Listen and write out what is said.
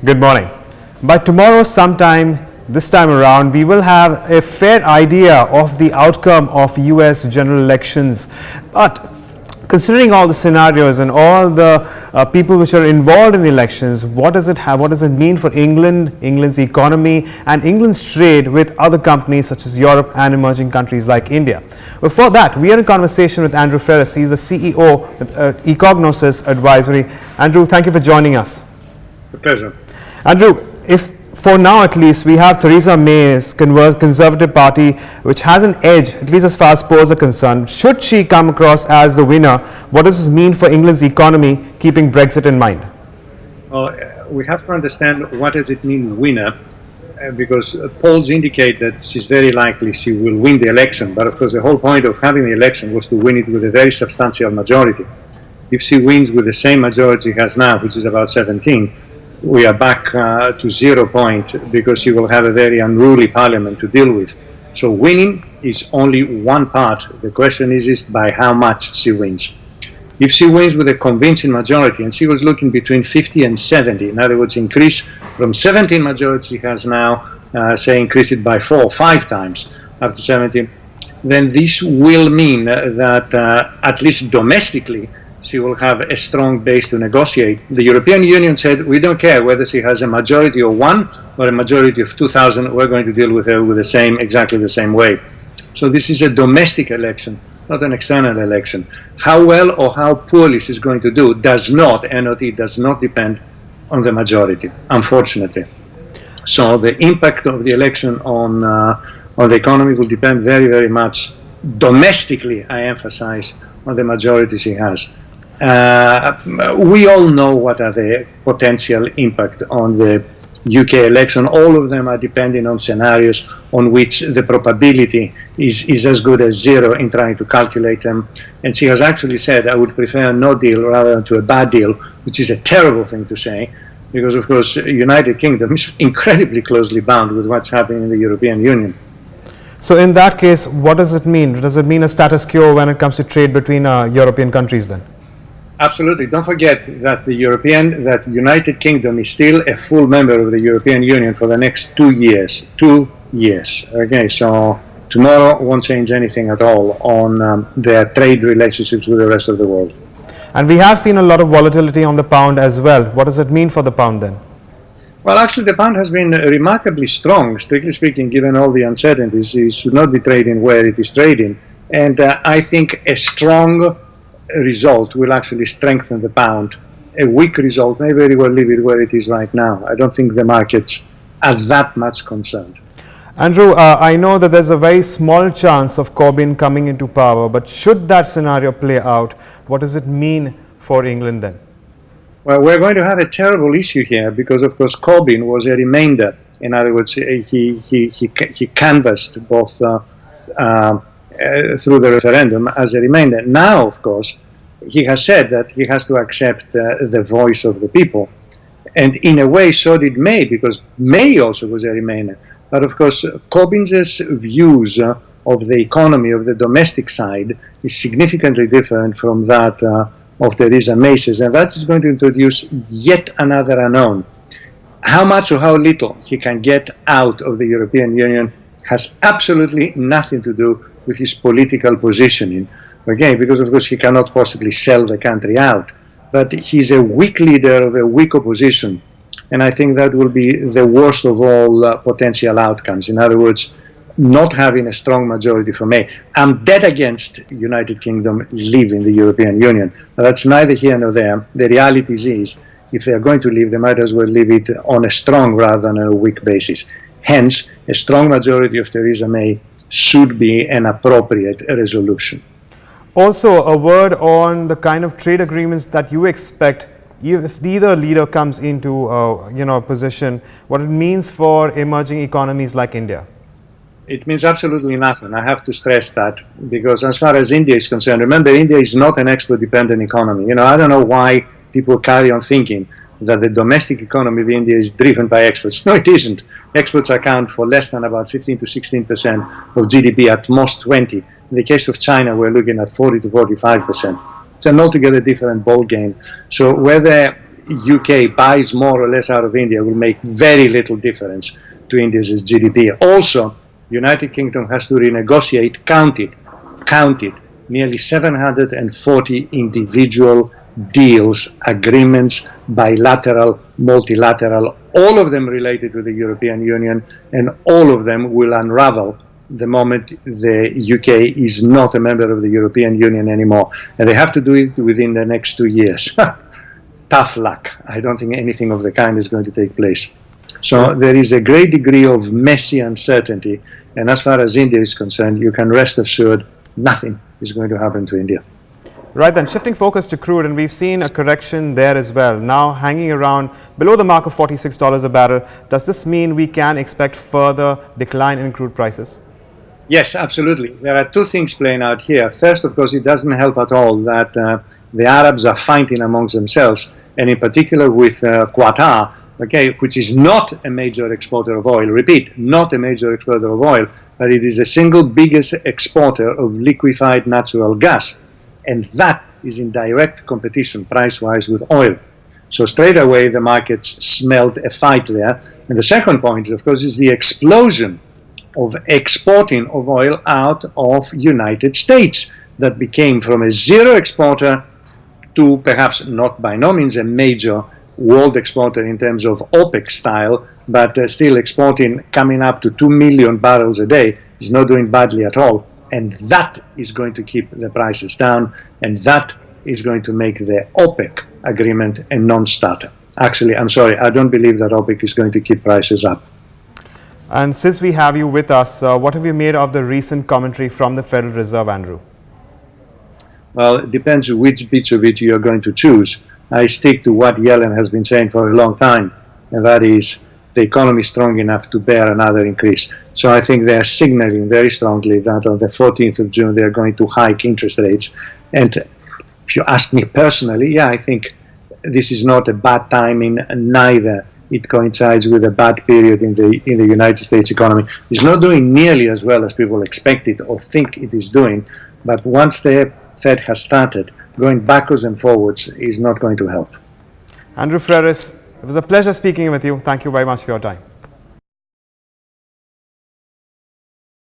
Good morning. By tomorrow sometime, this time around, we will have a fair idea of the outcome of US general elections. But considering all the scenarios and all the people which are involved in the elections, what does it have? What does it mean for England, England's economy, and England's trade with other companies such as Europe and emerging countries like India? Before that, we are in conversation with Andrew Freris. He's the CEO at Ecognosis Advisory. Andrew, thank you for joining us. A pleasure. Andrew, if for now at least we have Theresa May's Conservative Party, which has an edge, at least as far as polls are concerned, should she come across as the winner, what does this mean for England's economy, keeping Brexit in mind? Well, we have to understand what does it mean winner, because polls indicate that she's very likely she will win the election. But of course, the whole point of having the election was to win it with a very substantial majority. If she wins with the same majority she has now, which is about 17, we are back to 0 point, because she will have a very unruly parliament to deal with. So winning is only one part. The question is by how much she wins. If she wins with a convincing majority, and she was looking between 50 and 70, in other words, increase from 17 majority she has now, say increase it by 4 or 5 times up to 70, then this will mean that at least domestically, she will have a strong base to negotiate. The European Union said, we don't care whether she has a majority of 1 or a majority of 2,000, we're going to deal with her with exactly the same way. So this is a domestic election, not an external election. How well or how poorly she's going to do does not depend on the majority, unfortunately. So the impact of the election on the economy will depend very, very much domestically, I emphasize, on the majority she has. We all know what are the potential impact on the UK election. All of them are depending on scenarios on which the probability is as good as 0 in trying to calculate them. And she has actually said, I would prefer no deal rather than to a bad deal, which is a terrible thing to say, because of course United Kingdom is incredibly closely bound with what's happening in the European Union. So in that case, what does it mean? Does it mean a status quo when it comes to trade between European countries then? Absolutely. Don't forget that that United Kingdom is still a full member of the European Union for the next 2 years. 2 years. Okay, so tomorrow won't change anything at all on their trade relationships with the rest of the world. And we have seen a lot of volatility on the pound as well. What does it mean for the pound then? Well, actually, the pound has been remarkably strong, strictly speaking, given all the uncertainties. It should not be trading where it is trading. And I think a strong result will actually strengthen the pound. A weak result may very well leave it where it is right now. I don't think the markets are that much concerned. Andrew, I know that there's a very small chance of Corbyn coming into power, but should that scenario play out, what does it mean for England then? Well, we're going to have a terrible issue here because, of course, Corbyn was a remainder. In other words, he canvassed both through the referendum as a remainder. Now, of course, he has said that he has to accept the voice of the people. And in a way, so did May, because May also was a remainder. But of course, Corbyn's views of the economy, of the domestic side, is significantly different from that of Theresa May's, and that is going to introduce yet another unknown. How much or how little he can get out of the European Union has absolutely nothing to do with his political positioning. Okay, because of course he cannot possibly sell the country out. But he's a weak leader of a weak opposition, and I think that will be the worst of all potential outcomes. In other words, not having a strong majority for May. I'm dead against United Kingdom leaving the European Union. But that's neither here nor there. The reality is, if they are going to leave, they might as well leave it on a strong rather than a weak basis. Hence, a strong majority of Theresa May should be an appropriate resolution. Also, a word on the kind of trade agreements that you expect if either leader comes into position, what it means for emerging economies like India. It means absolutely nothing. I have to stress that, because as far as India is concerned, remember, India is not an export-dependent economy. I don't know why people carry on thinking that the domestic economy of India is driven by exports. No, it isn't. Exports account for less than about 15 to 16% of GDP, at most 20. In the case of China, we're looking at 40 to 45%. It's an altogether different ball game. So whether UK buys more or less out of India will make very little difference to India's GDP. Also, United Kingdom has to renegotiate, count it, nearly 740 individual deals, agreements, bilateral, multilateral, all of them related to the European Union, and all of them will unravel the moment the UK is not a member of the European Union anymore. And they have to do it within the next 2 years. Tough luck. I don't think anything of the kind is going to take place. So there is a great degree of messy uncertainty. And as far as India is concerned, you can rest assured nothing is going to happen to India. Right then, shifting focus to crude, and we've seen a correction there as well. Now hanging around below the mark of $46 a barrel. Does this mean we can expect further decline in crude prices? Yes, absolutely. There are two things playing out here. First, of course, it doesn't help at all that the Arabs are fighting amongst themselves, and in particular with Qatar, okay, which is not a major exporter of oil. Repeat, not a major exporter of oil, but it is the single biggest exporter of liquefied natural gas. And that is in direct competition price-wise with oil. So straight away the markets smelled a fight there. And the second point, of course, is the explosion of exporting of oil out of United States that became from a zero exporter to perhaps not by no means a major world exporter in terms of OPEC style, but still exporting coming up to 2 million barrels a day is not doing badly at all. And that is going to keep the prices down, and that is going to make the OPEC agreement a non-starter. Actually, I'm sorry, I don't believe that OPEC is going to keep prices up. And since we have you with us, what have you made of the recent commentary from the Federal Reserve, Andrew? Well, it depends which bits of it you're going to choose. I stick to what Yellen has been saying for a long time, and that is the economy is strong enough to bear another increase. So I think they're signaling very strongly that on the 14th of June they're going to hike interest rates. And if you ask me personally, yeah, I think this is not a bad timing, neither it coincides with a bad period in the United States economy. It's not doing nearly as well as people expect it or think it is doing, but once the Fed has started, going backwards and forwards is not going to help. Andrew Freris, it was a pleasure speaking with you. Thank you very much for your time.